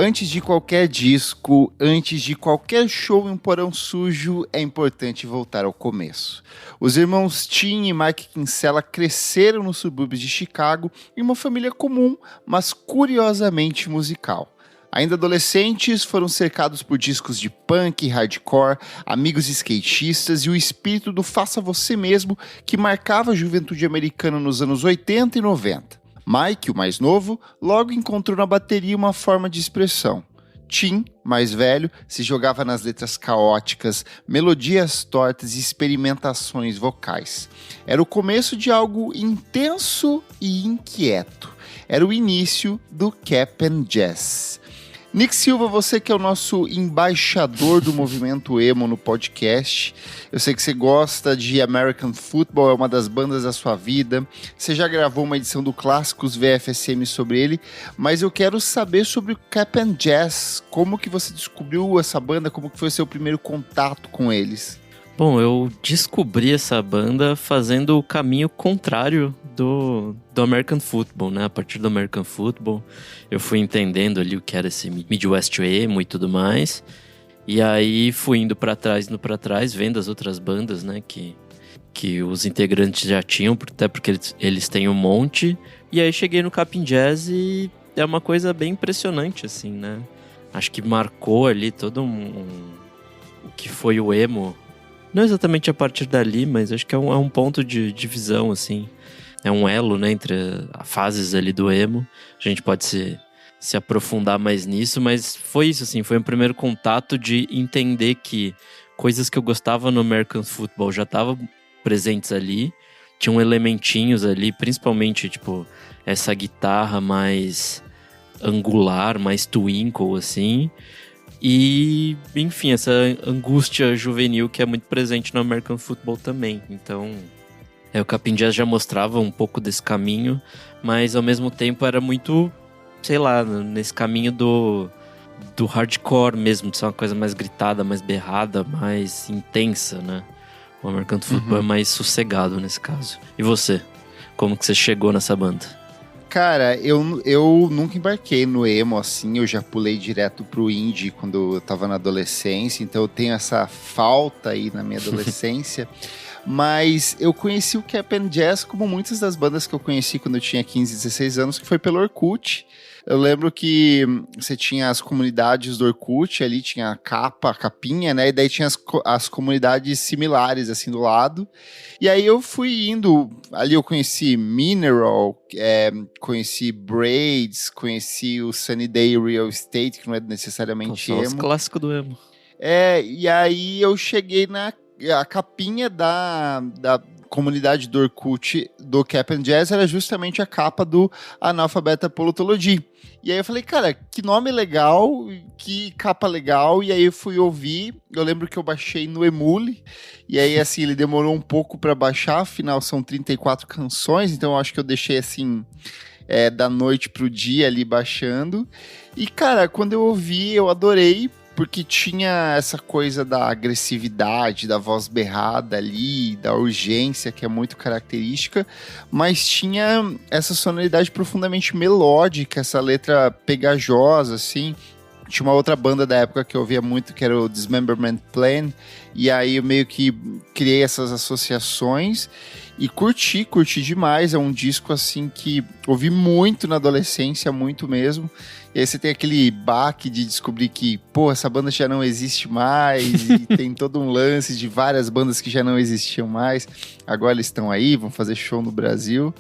Antes de qualquer disco, antes de qualquer show em um porão sujo, é importante voltar ao começo. Os irmãos Tim e Mike Kinsella cresceram nos subúrbios de Chicago em uma família comum, mas curiosamente musical. Ainda adolescentes, foram cercados por discos de punk e hardcore, amigos skatistas e o espírito do faça você mesmo que marcava a juventude americana nos anos 80 e 90. Mike, o mais novo, logo encontrou na bateria uma forma de expressão. Tim, mais velho, se jogava nas letras caóticas, melodias tortas e experimentações vocais. Era o começo de algo intenso e inquieto. Era o início do Cap'n Jazz. Nick Silva, você que é o nosso embaixador do movimento emo no podcast. Eu sei que você gosta de American Football, é uma das bandas da sua vida. Você já gravou uma edição do Clássicos VFSM sobre ele, mas eu quero saber sobre o Cap'n Jazz. Como que você descobriu essa banda? Como que foi o seu primeiro contato com eles? Bom, eu descobri essa banda fazendo o caminho contrário do American Football, né? A partir do American Football, eu fui entendendo ali o que era esse Midwest emo e tudo mais. E aí fui indo pra trás, vendo as outras bandas, né? Que os integrantes já tinham, até porque eles têm um monte. E aí cheguei no Cap'n Jazz e é uma coisa bem impressionante, assim, né? Acho que marcou ali todo o que foi o emo. Não exatamente a partir dali, mas acho que é um ponto de divisão, assim. É um elo, né, entre as fases ali do emo. A gente pode se aprofundar mais nisso, mas foi isso, assim. Foi o primeiro contato de entender que coisas que eu gostava no American Football já estavam presentes ali. Tinham elementinhos ali, principalmente, tipo, essa guitarra mais angular, mais twinkle, assim. E, enfim, essa angústia juvenil que é muito presente no American Football também. Então, o Cap'n Jazz já mostrava um pouco desse caminho, mas ao mesmo tempo era muito, sei lá, nesse caminho do hardcore mesmo, de ser uma coisa mais gritada, mais berrada, mais intensa, né? O American Football é mais sossegado nesse caso. E você? Como que você chegou nessa banda? Cara, eu nunca embarquei no emo assim, eu já pulei direto pro indie quando eu tava na adolescência, então eu tenho essa falta aí na minha adolescência, mas eu conheci o Cap'n Jazz como muitas das bandas que eu conheci quando eu tinha 15, 16 anos, que foi pelo Orkut. Eu lembro que você tinha as comunidades do Orkut, ali tinha a capinha, né? E daí tinha as comunidades similares, assim, do lado. E aí eu fui indo, ali eu conheci Mineral, conheci Braids, conheci o Sunny Day Real Estate, que não é necessariamente São emo. os clássicos do emo. E aí eu cheguei a capinha da comunidade do Orkut do Cap'n Jazz era justamente a capa do Analphabet Apologity. E aí eu falei, cara, que nome legal, que capa legal, e aí eu fui ouvir, eu lembro que eu baixei no Emule, e aí assim, ele demorou um pouco pra baixar, afinal são 34 canções, então eu acho que eu deixei assim, da noite pro dia ali baixando, e cara, quando eu ouvi, eu adorei, porque tinha essa coisa da agressividade, da voz berrada ali, da urgência, que é muito característica, mas tinha essa sonoridade profundamente melódica, essa letra pegajosa, assim. Tinha uma outra banda da época que eu ouvia muito, que era o Dismemberment Plan, e aí eu meio que criei essas associações e curti demais. É um disco, assim, que ouvi muito na adolescência, muito mesmo. E aí você tem aquele baque de descobrir que, pô, essa banda já não existe mais, e tem todo um lance de várias bandas que já não existiam mais. Agora eles estão aí, vão fazer show no Brasil.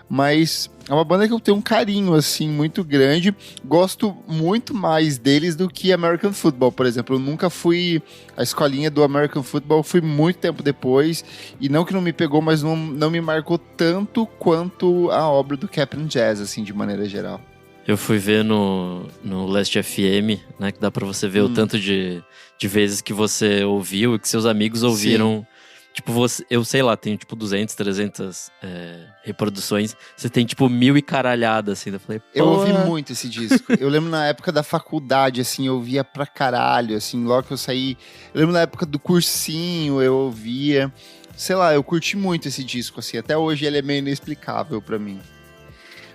Mas é uma banda que eu tenho um carinho, assim, muito grande. Gosto muito mais deles do que American Football, por exemplo. Eu nunca fui... A escolinha do American Football fui muito tempo depois. E não que não me pegou, mas não me marcou tanto quanto a obra do Cap'n Jazz, assim, de maneira geral. Eu fui ver no Last FM, né? Que dá pra você ver o tanto de vezes que você ouviu e que seus amigos ouviram. Sim. Tipo, eu sei lá, tenho tipo 200, 300 reproduções. Você tem tipo 1000 e caralhada, assim. Eu falei, eu ouvi muito esse disco. Eu lembro na época da faculdade, assim, eu ouvia pra caralho, assim, logo que eu saí. Eu lembro na época do cursinho, eu ouvia. Sei lá, eu curti muito esse disco, assim. Até hoje ele é meio inexplicável pra mim.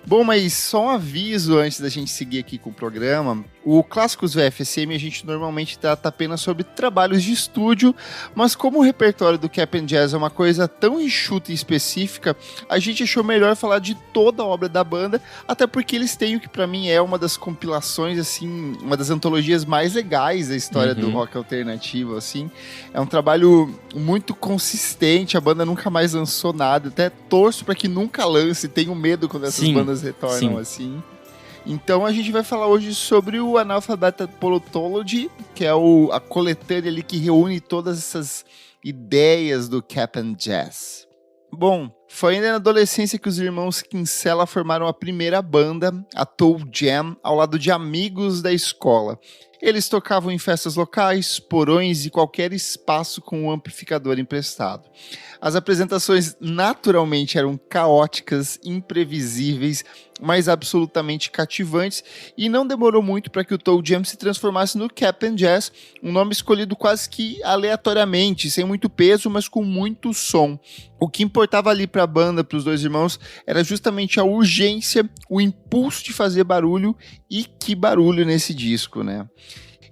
Bom, mas só um aviso antes da gente seguir aqui com o programa. O Clássicos VFSM a gente normalmente trata apenas sobre trabalhos de estúdio, mas como o repertório do Cap'n Jazz é uma coisa tão enxuta e específica, a gente achou melhor falar de toda a obra da banda, até porque eles têm o que pra mim é uma das compilações, assim, uma das antologias mais legais da história do rock alternativo, assim. É um trabalho muito consistente, a banda nunca mais lançou nada, até torço pra que nunca lance, tenho medo quando essas bandas retornam assim. Então a gente vai falar hoje sobre o Analphabet Polythology, que é a coletânea ali que reúne todas essas ideias do Cap'n Jazz. Bom, foi ainda na adolescência que os irmãos Kinsella formaram a primeira banda, a Toe Jam, ao lado de amigos da escola. Eles tocavam em festas locais, porões e qualquer espaço com um amplificador emprestado. As apresentações naturalmente eram caóticas, imprevisíveis, mas absolutamente cativantes, e não demorou muito para que o Toe Jam se transformasse no Cap'n Jazz, um nome escolhido quase que aleatoriamente, sem muito peso, mas com muito som. O que importava ali para a banda, para os dois irmãos, era justamente a urgência, o impulso de fazer barulho, e que barulho nesse disco, né?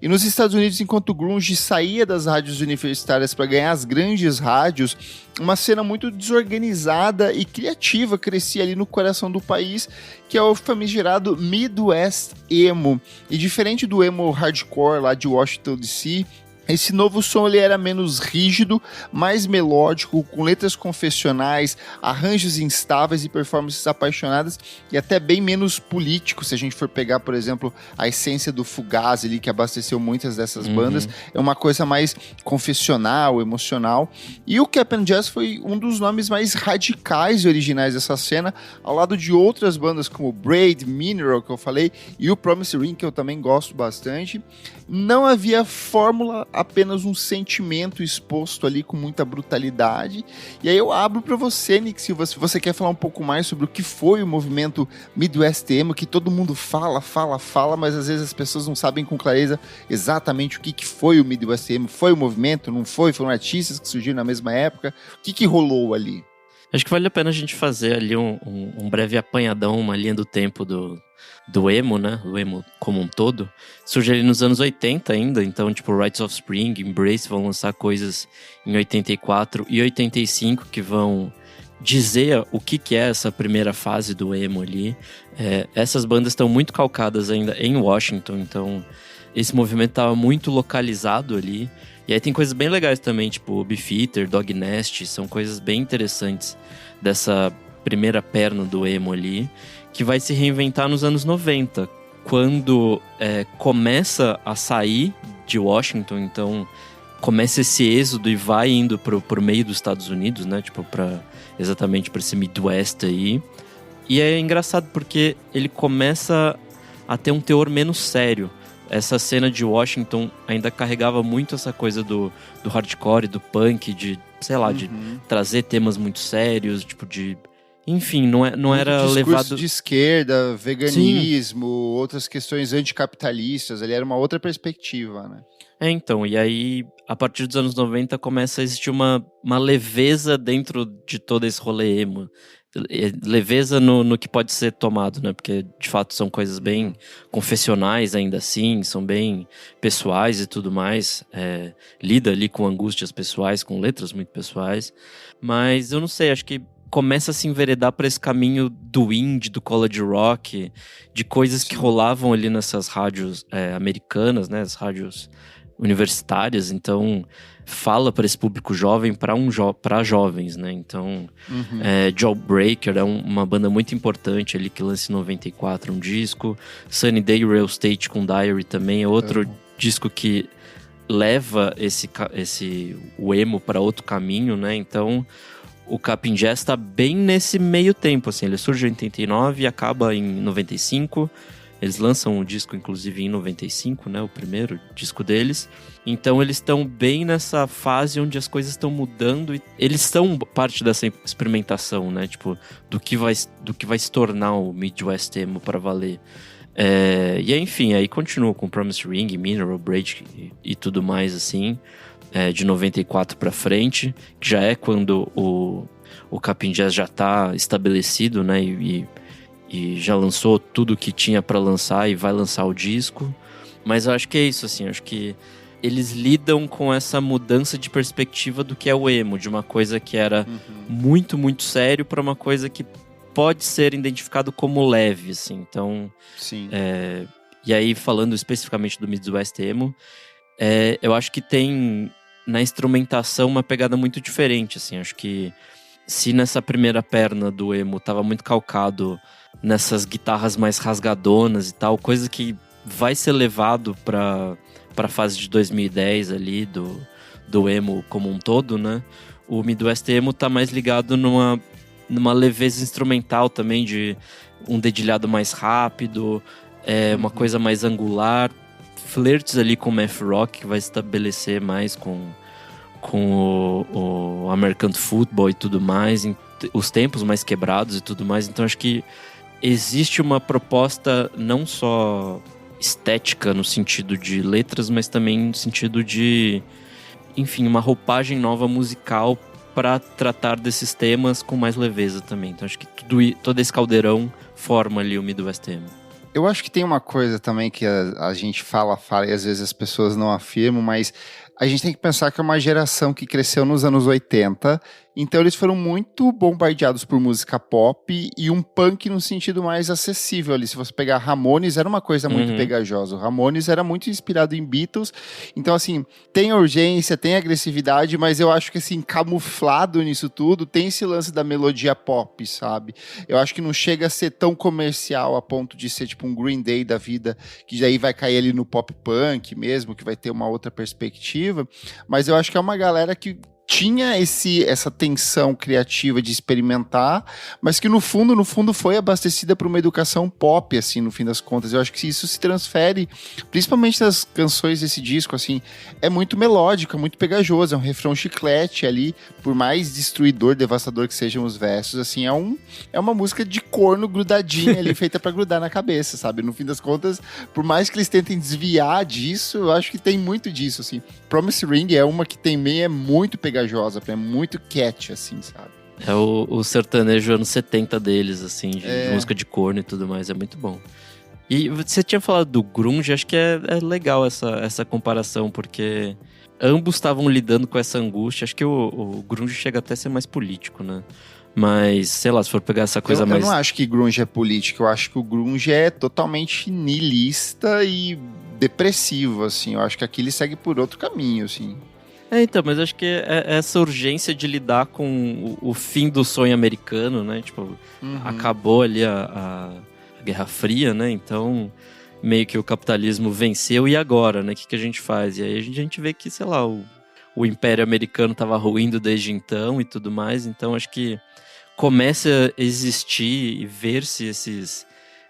E nos Estados Unidos, enquanto o grunge saía das rádios universitárias para ganhar as grandes rádios, uma cena muito desorganizada e criativa crescia ali no coração do país, que é o famigerado Midwest Emo. E diferente do emo hardcore lá de Washington DC, esse novo som ele era menos rígido, mais melódico, com letras confessionais, arranjos instáveis e performances apaixonadas, e até bem menos político. Se a gente for pegar, por exemplo, a essência do Fugazi ali, que abasteceu muitas dessas bandas, é uma coisa mais confessional, emocional. E o Cap'n Jazz foi um dos nomes mais radicais e originais dessa cena, ao lado de outras bandas como Braid, Mineral, que eu falei, e o Promise Ring, que eu também gosto bastante. Não havia fórmula, apenas um sentimento exposto ali com muita brutalidade. E aí eu abro para você, Nick, se você quer falar um pouco mais sobre o que foi o movimento Midwest Emo, que todo mundo fala, mas às vezes as pessoas não sabem com clareza exatamente o que foi o Midwest Emo. Foi o movimento, não foi? Foram artistas que surgiram na mesma época? O que rolou ali? Acho que vale a pena a gente fazer ali um breve apanhadão, uma linha do tempo do emo, né? O emo como um todo. Surge ali nos anos 80 ainda, então tipo Rites of Spring, Embrace vão lançar coisas em 84 e 85 que vão dizer o que é essa primeira fase do emo ali. Essas bandas estão muito calcadas ainda em Washington, então esse movimento estava muito localizado ali. E aí tem coisas bem legais também, tipo Beefeater, Dog Nest, são coisas bem interessantes dessa primeira perna do emo ali, que vai se reinventar nos anos 90, quando começa a sair de Washington, então começa esse êxodo e vai indo pro meio dos Estados Unidos, né, tipo exatamente para esse Midwest aí. E é engraçado porque ele começa a ter um teor menos sério. Essa cena de Washington ainda carregava muito essa coisa do hardcore, do punk, de, sei lá, de trazer temas muito sérios, tipo de... Enfim, não era levado... de esquerda, veganismo, outras questões anticapitalistas, ali era uma outra perspectiva, né? Então, e aí, a partir dos anos 90, começa a existir uma leveza dentro de todo esse rolê emo. Leveza no que pode ser tomado, né? Porque, de fato, são coisas bem confessionais ainda assim, são bem pessoais e tudo mais. Lida ali com angústias pessoais, com letras muito pessoais. Mas eu não sei, acho que começa a se enveredar para esse caminho do indie, do college rock, de coisas que rolavam ali nessas rádios americanas, né? As rádios universitárias, então fala para esse público jovem, para jovens, né? Então, Jawbreaker é uma banda muito importante ali que lança em 94 um disco. Sunny Day Real Estate com Diary também é outro disco que leva o emo para outro caminho, né? Então, o Cap'n Jazz está bem nesse meio tempo, assim. Ele surge em 89 e acaba em 95. Eles lançam um disco, inclusive, em 95, né? O primeiro disco deles. Então, eles estão bem nessa fase onde as coisas estão mudando. E eles são parte dessa experimentação, né? Tipo, do que vai se tornar o Midwest Emo para valer. E aí, enfim, aí continua com Promise Ring, Mineral, Braid e tudo mais, assim. De 94 para frente, que já é quando o Cap'n Jazz já está estabelecido, né? e já lançou tudo que tinha pra lançar e vai lançar o disco. Mas eu acho que é isso, assim, eu acho que eles lidam com essa mudança de perspectiva do que é o emo, de uma coisa que era muito, muito sério pra uma coisa que pode ser identificado como leve, assim. Então, Sim. E aí, falando especificamente do Midwest Emo, eu acho que tem na instrumentação uma pegada muito diferente, assim. Acho que se nessa primeira perna do emo tava muito calcado nessas guitarras mais rasgadonas e tal, coisa que vai ser levado pra fase de 2010 ali, do emo como um todo, né? O Midwest Emo tá mais ligado numa leveza instrumental também, de um dedilhado mais rápido, uma coisa mais angular, flirts ali com o math rock, que vai estabelecer mais com o American Football e tudo mais, os tempos mais quebrados e tudo mais. Então acho que existe uma proposta não só estética no sentido de letras, mas também no sentido de, enfim, uma roupagem nova musical para tratar desses temas com mais leveza também. Então acho que todo esse caldeirão forma ali o Midwest Emo. Eu acho que tem uma coisa também que a gente fala e às vezes as pessoas não afirmam, mas a gente tem que pensar que é uma geração que cresceu nos anos 80, então eles foram muito bombardeados por música pop e um punk no sentido mais acessível ali. Se você pegar Ramones, era uma coisa muito pegajosa. O Ramones era muito inspirado em Beatles, então assim, tem urgência, tem agressividade, mas eu acho que assim, camuflado nisso tudo, tem esse lance da melodia pop, sabe? Eu acho que não chega a ser tão comercial a ponto de ser tipo um Green Day da vida, que daí vai cair ali no pop punk mesmo, que vai ter uma outra perspectiva, mas eu acho que é uma galera que tinha essa tensão criativa de experimentar, mas que no fundo foi abastecida por uma educação pop, assim, no fim das contas. Eu acho que isso se transfere, principalmente nas canções desse disco, assim, é muito melódico, muito pegajoso, é um refrão chiclete ali, por mais destruidor, devastador que sejam os versos, assim, é uma música de corno grudadinha ali, feita pra grudar na cabeça, sabe? No fim das contas, por mais que eles tentem desviar disso, eu acho que tem muito disso, assim. Promise Ring é uma que também é muito pegajosa, é muito catchy, assim, sabe? É o sertanejo anos 70 deles, assim, de música de corno e tudo mais, é muito bom. E você tinha falado do grunge, acho que é legal essa comparação, porque ambos estavam lidando com essa angústia. Acho que o grunge chega até a ser mais político, né? Mas, sei lá, se for pegar essa coisa mais... Eu não acho que grunge é político, eu acho que o grunge é totalmente niilista e depressivo, assim. Eu acho que aqui ele segue por outro caminho, assim. Então, mas acho que é essa urgência de lidar com o fim do sonho americano, né? Tipo, acabou ali a Guerra Fria, né? Então, meio que o capitalismo venceu, e agora, né? O que a gente faz? E aí a gente vê que, sei lá, o Império Americano estava ruindo desde então e tudo mais. Então, acho que começa a existir e ver-se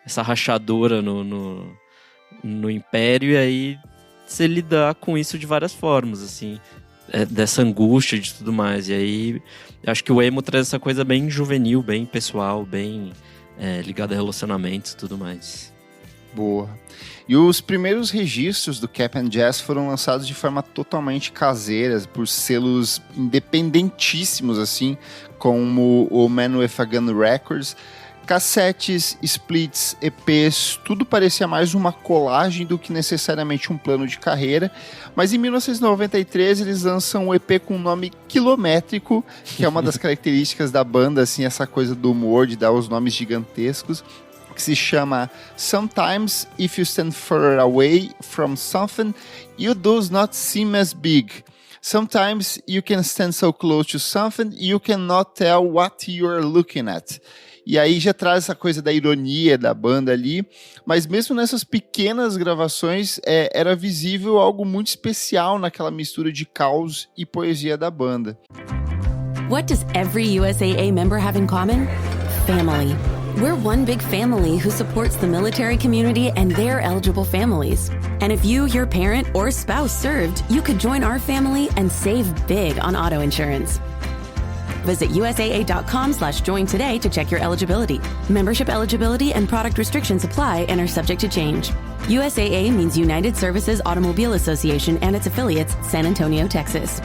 essa rachadura no Império, e aí você lidar com isso de várias formas, assim, dessa angústia de tudo mais. E aí, acho que o emo traz essa coisa bem juvenil, bem pessoal, bem ligada a relacionamentos e tudo mais. Boa. E os primeiros registros do Cap'n Jazz foram lançados de forma totalmente caseira, por selos independentíssimos, assim, como o Man with a Gun Records. Cassetes, splits, EPs, tudo parecia mais uma colagem do que necessariamente um plano de carreira. Mas em 1993 eles lançam um EP com um nome quilométrico, que é uma das características da banda, assim, essa coisa do humor, de dar os nomes gigantescos, que se chama Sometimes If You Stand Further Away From Something, You Does Not Seem As Big. Sometimes you can stand so close to something, you cannot tell what you're looking at. E aí já traz essa coisa da ironia da banda ali, mas mesmo nessas pequenas gravações era visível algo muito especial naquela mistura de caos e poesia da banda. What does every USAA member have in common? Family. We're one big family who supports the military community and their eligible families. And if you, your parent, or spouse served, you could join our family and save big on auto insurance. Visit USAA.com/join today to check your eligibility. Membership eligibility and product restrictions apply and are subject to change. USAA means United Services Automobile Association and its affiliates, San Antonio, Texas.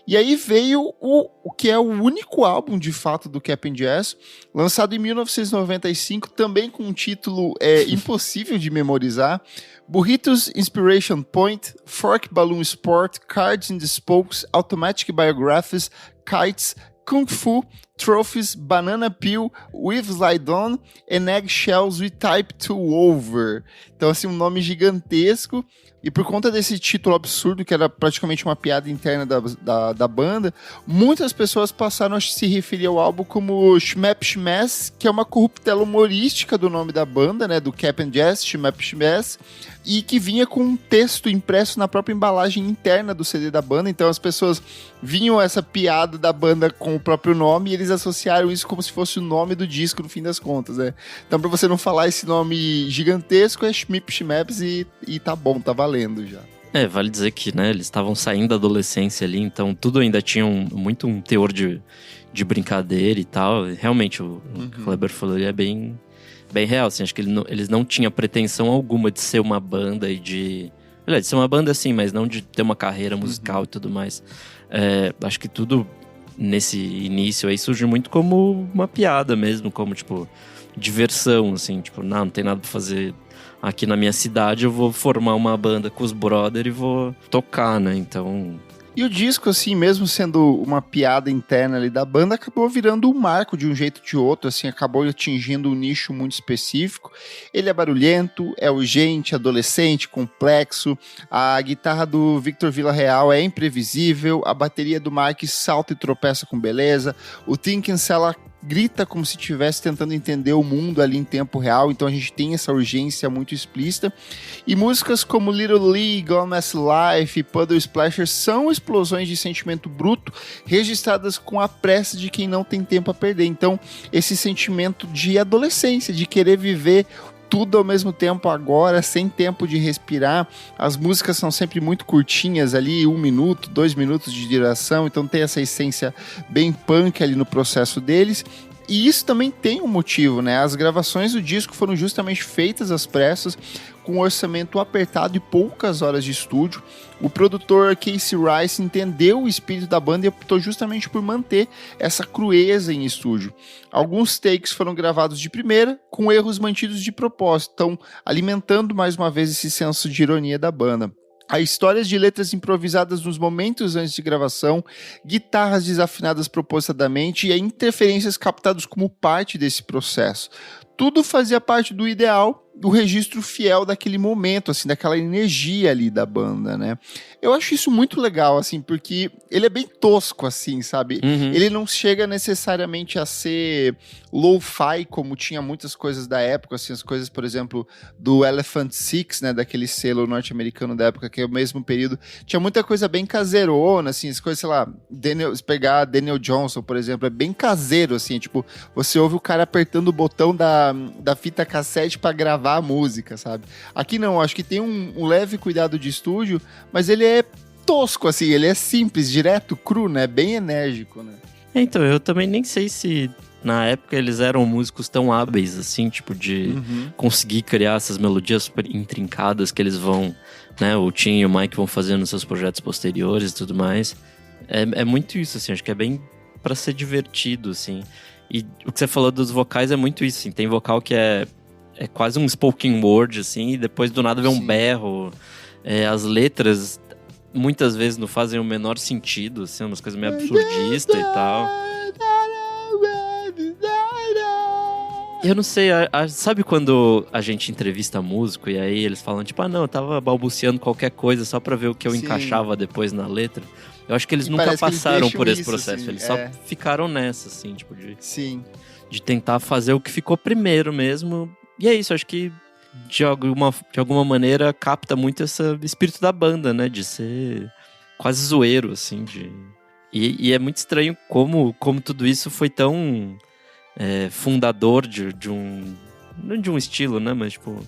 E aí veio o que é o único álbum, de fato, do Cap'n Jazz, lançado em 1995, também com um título impossível de memorizar, Burritos Inspiration Point, Fork Balloon Sport, Cards in the Spokes, Automatic Biographies, Kites, Kung Fu, Trophies, Banana Peel, With Slide On, and Eggshells with Type 2 Over. Então, assim, um nome gigantesco. E por conta desse título absurdo, que era praticamente uma piada interna da banda, muitas pessoas passaram a se referir ao álbum como Shmap Shmass, que é uma corruptela humorística do nome da banda, né, do Cap'n Jazz, Shmap Shmass, e que vinha com um texto impresso na própria embalagem interna do CD da banda. Então as pessoas vinham essa piada da banda com o próprio nome e eles associaram isso como se fosse o nome do disco no fim das contas, né? Então, pra você não falar esse nome gigantesco, é Shmip Shmaps e tá bom, tá valendo já. Vale dizer que, né, eles estavam saindo da adolescência ali, então tudo ainda tinha muito um teor de brincadeira e tal. Realmente, o que o Kleber falou ali é bem real, assim, acho que eles não tinham pretensão alguma de ser uma banda e de ser uma banda assim, mas não de ter uma carreira musical e tudo mais. Acho que tudo nesse início aí surge muito como uma piada mesmo, como, tipo, diversão, assim, tipo, não tem nada pra fazer aqui na minha cidade, eu vou formar uma banda com os brother e vou tocar, né, então... E o disco, assim, mesmo sendo uma piada interna ali da banda, acabou virando um marco de um jeito ou de outro, assim, acabou atingindo um nicho muito específico. Ele é barulhento, é urgente, adolescente, complexo, a guitarra do Victor Villarreal é imprevisível, a bateria do Mike salta e tropeça com beleza, o Tim Kinsella grita como se estivesse tentando entender o mundo ali em tempo real, então a gente tem essa urgência muito explícita. E músicas como Little League, All Mess Life e Puddle Splasher são explosões de sentimento bruto registradas com a pressa de quem não tem tempo a perder. Então, esse sentimento de adolescência, de querer viver tudo ao mesmo tempo agora, sem tempo de respirar. As músicas são sempre muito curtinhas ali, 1 minuto, 2 minutos de duração, então tem essa essência bem punk ali no processo deles. E isso também tem um motivo, né? As gravações do disco foram justamente feitas às pressas, com um orçamento apertado e poucas horas de estúdio. O produtor Casey Rice entendeu o espírito da banda e optou justamente por manter essa crueza em estúdio. Alguns takes foram gravados de primeira, com erros mantidos de propósito, então alimentando mais uma vez esse senso de ironia da banda. Há histórias de letras improvisadas nos momentos antes de gravação, guitarras desafinadas propositadamente e interferências captadas como parte desse processo. Tudo fazia parte do ideal, do registro fiel daquele momento, assim, daquela energia ali da banda, né? Eu acho isso muito legal, assim, porque ele é bem tosco, assim, sabe? Ele não chega necessariamente a ser lo-fi, como tinha muitas coisas da época, assim, as coisas, por exemplo, do Elephant Six, né, daquele selo norte-americano da época, que é o mesmo período, tinha muita coisa bem caseirona, assim, as coisas, sei lá, se pegar Daniel Johnson, por exemplo, é bem caseiro, assim, tipo, você ouve o cara apertando o botão da fita cassete pra gravar a música, sabe? Aqui não, acho que tem um leve cuidado de estúdio, mas ele é tosco, assim, ele é simples, direto, cru, né? Bem enérgico, né? Então, eu também nem sei se na época eles eram músicos tão hábeis, assim, tipo, de conseguir criar essas melodias super intrincadas que eles vão, né? O Tim e o Mike vão fazendo nos seus projetos posteriores e tudo mais. É muito isso, assim, acho que é bem pra ser divertido, assim. E o que você falou dos vocais é muito isso, assim, tem vocal que é quase um spoken word, assim, e depois do nada vem um berro. As letras muitas vezes não fazem o menor sentido, assim, umas coisas meio absurdistas e tal. Eu não sei, sabe quando a gente entrevista músico e aí eles falam, tipo, não, eu tava balbuciando qualquer coisa só pra ver o que eu encaixava depois na letra. Eu acho que eles nunca passaram por esse processo, eles só ficaram nessa, assim, tipo, de tentar fazer o que ficou primeiro mesmo. E é isso, acho que de alguma maneira capta muito esse espírito da banda, né? De ser quase zoeiro, assim. E é muito estranho como tudo isso foi tão fundador de um... Não de um estilo, né? Mas, tipo,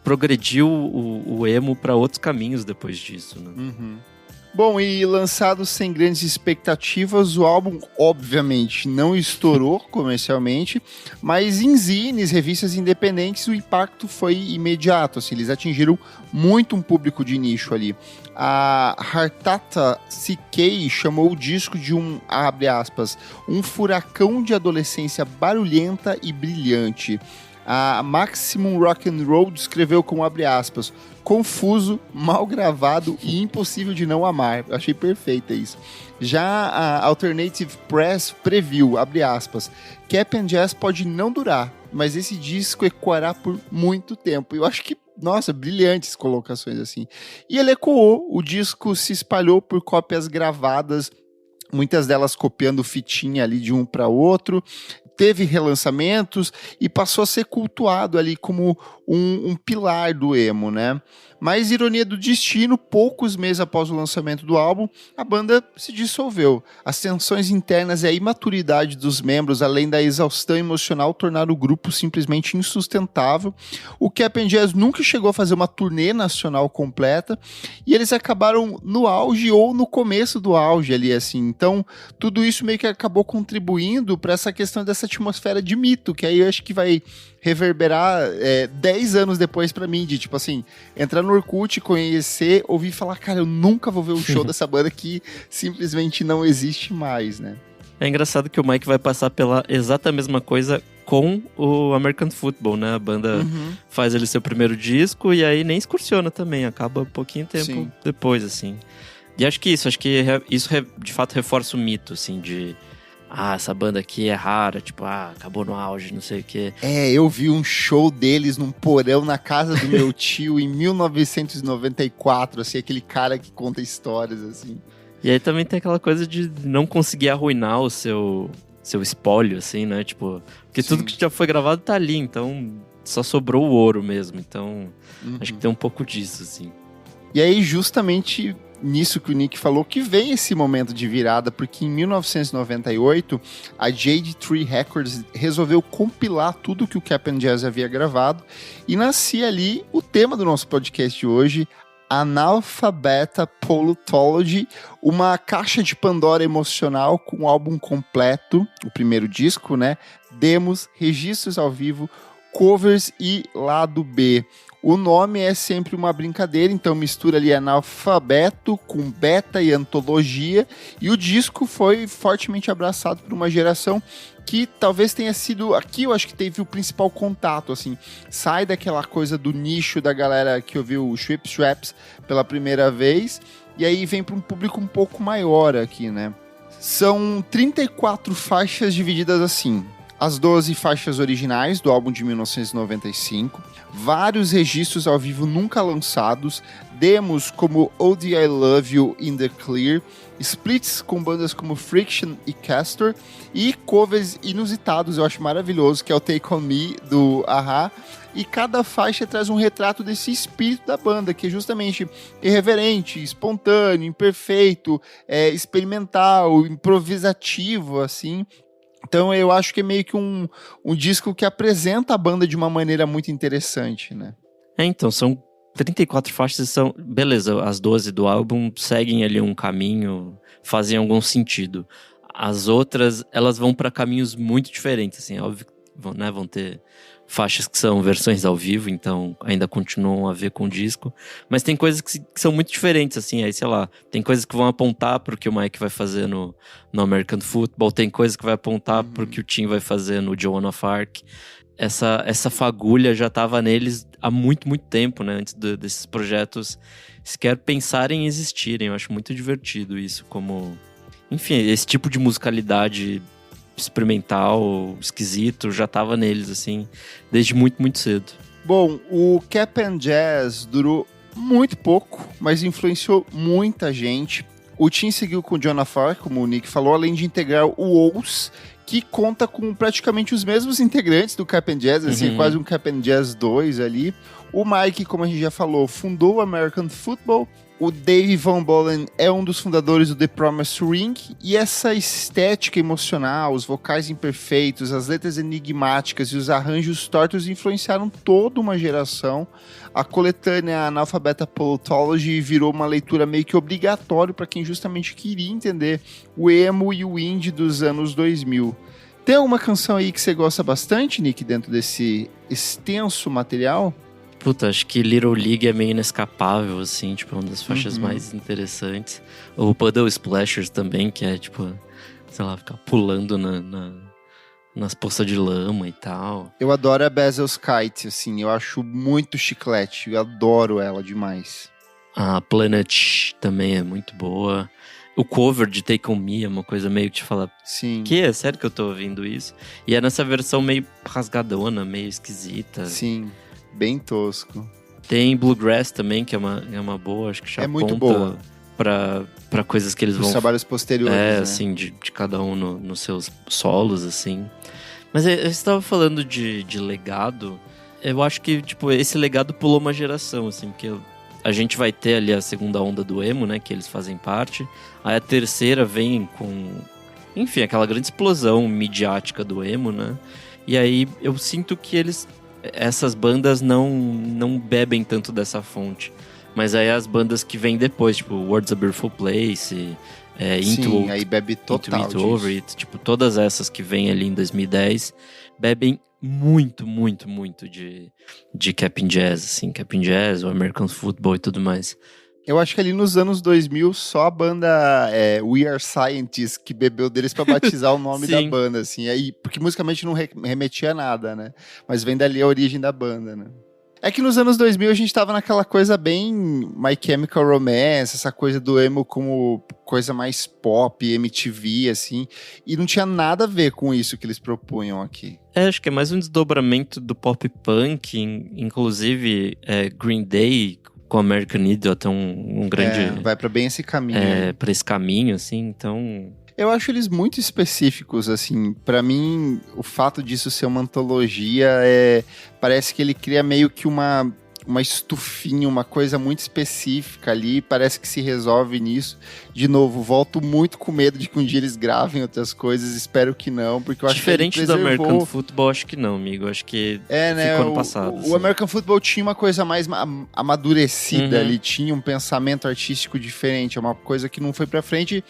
progrediu o emo para outros caminhos depois disso, né? Bom, e lançado sem grandes expectativas, o álbum obviamente não estourou comercialmente, mas em zines, revistas independentes, o impacto foi imediato, assim, eles atingiram muito um público de nicho ali. A Hartata CK chamou o disco de abre aspas, um furacão de adolescência barulhenta e brilhante. A Maximum Rock and Roll descreveu com abre aspas, confuso, mal gravado e impossível de não amar. Eu achei perfeita isso. Já a Alternative Press previu, abre aspas, Cap and Jazz pode não durar, mas esse disco ecoará por muito tempo. Eu acho que, nossa, brilhantes colocações assim. E ele ecoou, o disco se espalhou por cópias gravadas, muitas delas copiando fitinha ali de um para outro, teve relançamentos e passou a ser cultuado ali como um pilar do emo, né? Mas, ironia do destino, poucos meses após o lançamento do álbum, a banda se dissolveu. As tensões internas e a imaturidade dos membros, além da exaustão emocional, tornaram o grupo simplesmente insustentável. O Cap and Jazz nunca chegou a fazer uma turnê nacional completa e eles acabaram no auge ou no começo do auge ali, assim. Então, tudo isso meio que acabou contribuindo para essa questão dessa atmosfera de mito, que aí eu acho que vai reverberar 10 anos depois pra mim, de tipo assim, entrar no Orkut, conhecer, ouvir falar, cara, eu nunca vou ver o show dessa banda que simplesmente não existe mais, né? É engraçado que o Mike vai passar pela exata mesma coisa com o American Football, né? A banda faz ele seu primeiro disco e aí nem excursiona também, acaba um pouquinho tempo depois, assim. E acho que isso de fato reforça o mito, assim, de... essa banda aqui é rara, tipo, acabou no auge, não sei o quê. Eu vi um show deles num porão na casa do meu tio em 1994, assim, aquele cara que conta histórias, assim. E aí também tem aquela coisa de não conseguir arruinar o seu espólio, assim, né? Tipo, porque tudo que já foi gravado tá ali, então só sobrou o ouro mesmo, então acho que tem um pouco disso, assim. E aí, justamente nisso que o Nick falou, que vem esse momento de virada, porque em 1998, a Jade Tree Records resolveu compilar tudo que o Cap and Jazz havia gravado, e nascia ali o tema do nosso podcast de hoje, Analphabeta Polutology, uma caixa de Pandora emocional com o álbum completo, o primeiro disco, né? Demos, registros ao vivo, covers e lado B. O nome é sempre uma brincadeira, então mistura ali analfabeto com beta e antologia, e o disco foi fortemente abraçado por uma geração que talvez tenha sido, aqui eu acho que teve o principal contato, assim, sai daquela coisa do nicho da galera que ouviu o Schwip Schwaps pela primeira vez, e aí vem para um público um pouco maior aqui, né? São 34 faixas divididas assim, as 12 faixas originais do álbum de 1995, vários registros ao vivo nunca lançados, demos como OD I Love You in the Clear, splits com bandas como Friction e Castor, e covers inusitados, eu acho maravilhoso, que é o Take On Me, do A-ha, e cada faixa traz um retrato desse espírito da banda, que é justamente irreverente, espontâneo, imperfeito, experimental, improvisativo, assim. Então eu acho que é meio que um disco que apresenta a banda de uma maneira muito interessante, né? Então, são 34 faixas, beleza, as 12 do álbum seguem ali um caminho, fazem algum sentido. As outras, elas vão para caminhos muito diferentes, assim, óbvio que vão ter faixas que são versões ao vivo, então ainda continuam a ver com o disco, mas tem coisas que são muito diferentes, assim, aí sei lá, tem coisas que vão apontar pro que o Mike vai fazer no American Football, tem coisas que vai apontar pro que o Tim vai fazer no Joan of Arc. Essa fagulha já estava neles há muito, muito tempo, né, antes desses projetos sequer pensarem em existirem. Eu acho muito divertido isso, como, enfim, esse tipo de musicalidade experimental, esquisito, já tava neles, assim, desde muito, muito cedo. Bom, o Cap and Jazz durou muito pouco, mas influenciou muita gente. O Tim seguiu com o Joan of Arc, como o Nick falou, além de integrar o Ous, que conta com praticamente os mesmos integrantes do Cap'n Jazz, assim, quase um Cap'n Jazz 2 ali. O Mike, como a gente já falou, fundou o American Football. O Dave Van Bollen é um dos fundadores do The Promised Ring, e essa estética emocional, os vocais imperfeitos, as letras enigmáticas e os arranjos tortos influenciaram toda uma geração. A coletânea Analphabet Apollontology virou uma leitura meio que obrigatória para quem justamente queria entender o emo e o indie dos anos 2000. Tem alguma canção aí que você gosta bastante, Nick, dentro desse extenso material? Puta, acho que Little League é meio inescapável, assim, tipo, uma das faixas mais interessantes. O Puddle Splashers também, que é, tipo, sei lá, ficar pulando nas poças de lama e tal. Eu adoro a Basil's Kite, assim, eu acho muito chiclete, eu adoro ela demais. A Planet também é muito boa. O cover de Take On Me é uma coisa meio que te fala... Sim. Que é sério que eu tô ouvindo isso? E é nessa versão meio rasgadona, meio esquisita. Sim. Bem tosco. Tem Bluegrass também, que é uma boa, acho que já muito aponta boa pra coisas que eles os vão... trabalhos posteriores, né? assim, de cada um nos seus solos, assim. Mas você estava falando de legado, eu acho que, tipo, esse legado pulou uma geração, assim, porque a gente vai ter ali a segunda onda do emo, né, que eles fazem parte, aí a terceira vem com, enfim, aquela grande explosão midiática do emo, né, e aí eu sinto que essas bandas não bebem tanto dessa fonte. Mas aí as bandas que vêm depois, tipo World's a Beautiful Place, Sim, aí bebe total Into It, Over It, tipo, todas essas que vêm ali em 2010, bebem muito, muito, muito de Cap'n Jazz, assim, Cap'n Jazz, o American Football e tudo mais. Eu acho que ali nos anos 2000, só a banda We Are Scientists que bebeu deles pra batizar o nome da banda, assim. Aí, porque musicalmente não remetia a nada, né? Mas vem dali a origem da banda, né? É que nos anos 2000 a gente tava naquela coisa bem My Chemical Romance, essa coisa do emo como coisa mais pop, MTV, assim. E não tinha nada a ver com isso que eles propunham aqui. Acho que é mais um desdobramento do pop punk, inclusive Green Day... com American Idiot é um grande... vai pra bem esse caminho. Pra esse caminho, assim, então... Eu acho eles muito específicos, assim. Pra mim, o fato disso ser uma antologia parece que ele cria meio que uma estufinha, uma coisa muito específica ali, parece que se resolve nisso. De novo, volto muito com medo de que um dia eles gravem outras coisas, espero que não, porque eu acho diferente que ele preservou... do American Football, acho que não, amigo, acho que ficou ano passado. O American Football tinha uma coisa mais amadurecida ali, tinha um pensamento artístico diferente, é uma coisa que não foi pra frente...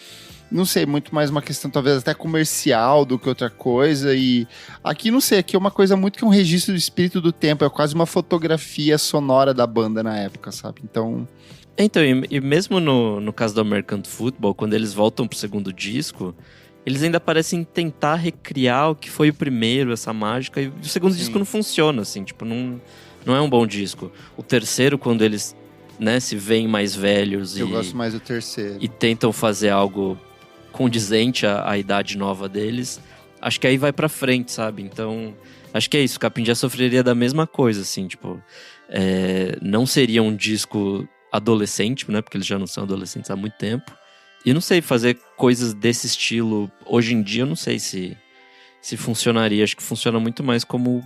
Não sei, muito mais uma questão talvez até comercial do que outra coisa, e aqui não sei, aqui é uma coisa muito que é um registro do espírito do tempo, é quase uma fotografia sonora da banda na época, sabe? Então, e mesmo no caso do American Football, quando eles voltam pro segundo disco, eles ainda parecem tentar recriar o que foi o primeiro, essa mágica, e o segundo disco não funciona, assim, tipo, não é um bom disco. O terceiro, quando eles, né, se veem mais velhos eu gosto mais do terceiro. E tentam fazer algo condizente à idade nova deles, acho que aí vai pra frente, sabe? Então, acho que é isso, o Cap'n Jazz sofreria da mesma coisa, assim, tipo, não seria um disco adolescente, né? Porque eles já não são adolescentes há muito tempo. E não sei, fazer coisas desse estilo hoje em dia, eu não sei se funcionaria. Acho que funciona muito mais como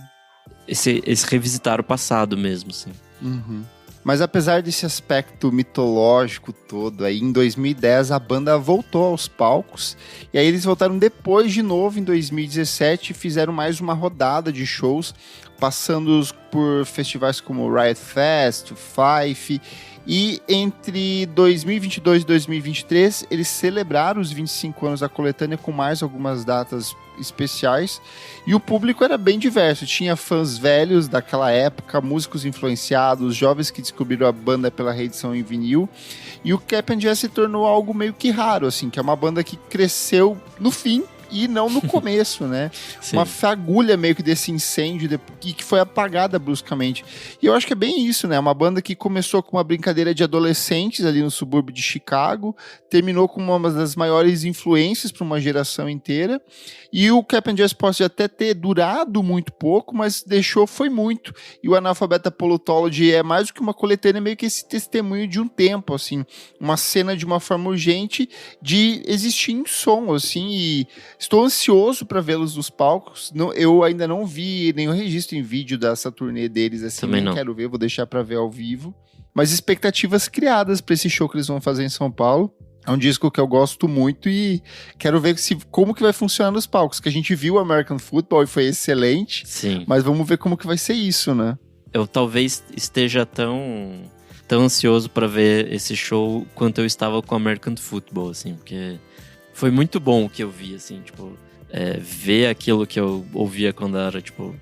esse revisitar o passado mesmo, assim. Uhum. Mas apesar desse aspecto mitológico todo, aí em 2010 a banda voltou aos palcos, e aí eles voltaram depois de novo em 2017 e fizeram mais uma rodada de shows, passando por festivais como Riot Fest, Fife, e entre 2022 e 2023 eles celebraram os 25 anos da coletânea com mais algumas datas especiais, e o público era bem diverso, tinha fãs velhos daquela época, músicos influenciados, jovens que descobriram a banda pela reedição em vinil, e o Cap'n Jazz se tornou algo meio que raro, assim, que é uma banda que cresceu no fim e não no começo, né? Sim. Uma fagulha meio que desse incêndio que foi apagada bruscamente. E eu acho que é bem isso, né? Uma banda que começou com uma brincadeira de adolescentes ali no subúrbio de Chicago, terminou com uma das maiores influências para uma geração inteira. E o Cap'n Jazz pode até ter durado muito pouco, mas foi muito. E o Analphabet Apollontology é mais do que uma coletânea, meio que esse testemunho de um tempo, assim. Uma cena de uma forma urgente de existir em som, assim, e Estou ansioso para vê-los nos palcos. Eu ainda não vi nenhum registro em vídeo dessa turnê deles, assim, Também não. Quero ver, vou deixar para ver ao vivo. Mas expectativas criadas para esse show que eles vão fazer em São Paulo. É um disco que eu gosto muito e quero ver como que vai funcionar nos palcos. Que a gente viu o American Football e foi excelente. Sim. Mas vamos ver como que vai ser isso, né? Eu talvez esteja tão ansioso pra ver esse show quanto eu estava com o American Football, assim, porque foi muito bom o que eu vi, assim, tipo, ver aquilo que eu ouvia quando eu era, tipo,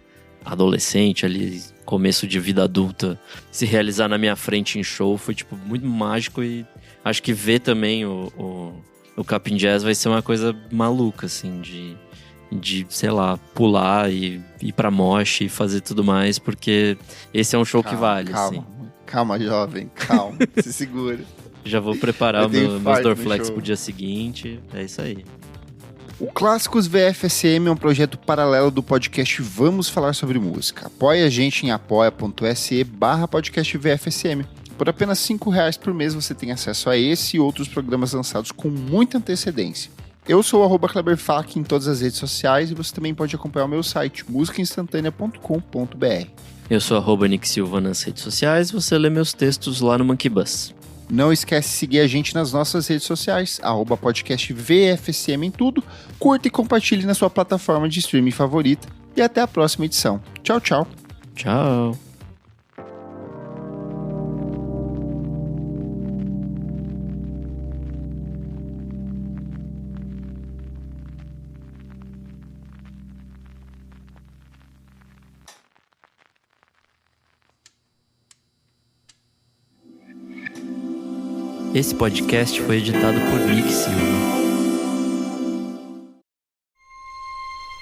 adolescente, ali, começo de vida adulta, se realizar na minha frente em show foi, tipo, muito mágico e acho que ver também o Cap'n Jazz vai ser uma coisa maluca, assim, de, sei lá, pular e ir pra mosh e fazer tudo mais, porque esse é um show que vale, assim. Calma, jovem, calma, se segura. Já vou preparar meus Dorflex pro dia seguinte, é isso aí. O Clássicos VFSM é um projeto paralelo do podcast Vamos Falar Sobre Música. Apoie a gente em apoia.se/podcast VFSM. Por apenas R$5 por mês você tem acesso a esse e outros programas lançados com muita antecedência. Eu sou o @KleberFak em todas as redes sociais e você também pode acompanhar o meu site, musicainstantanea.com.br. Eu sou @Nick Silva nas redes sociais, você lê meus textos lá no Monkey Bus. Não esquece de seguir a gente nas nossas redes sociais, @podcast VFSM em tudo, curta e compartilhe na sua plataforma de streaming favorita e até a próxima edição. Tchau, tchau. Tchau. Esse podcast foi editado por Nick Silva.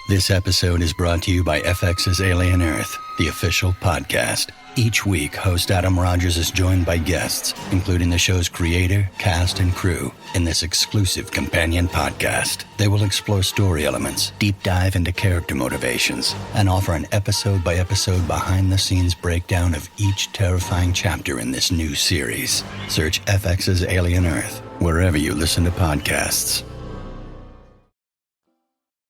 This episode is brought to you by FX's Alien Earth, the official podcast. Each week, host Adam Rogers is joined by guests, including the show's creator, cast, and crew, in this exclusive companion podcast. They will explore story elements, deep dive into character motivations, and offer an episode-by-episode behind-the-scenes breakdown of each terrifying chapter in this new series. Search FX's Alien Earth wherever you listen to podcasts.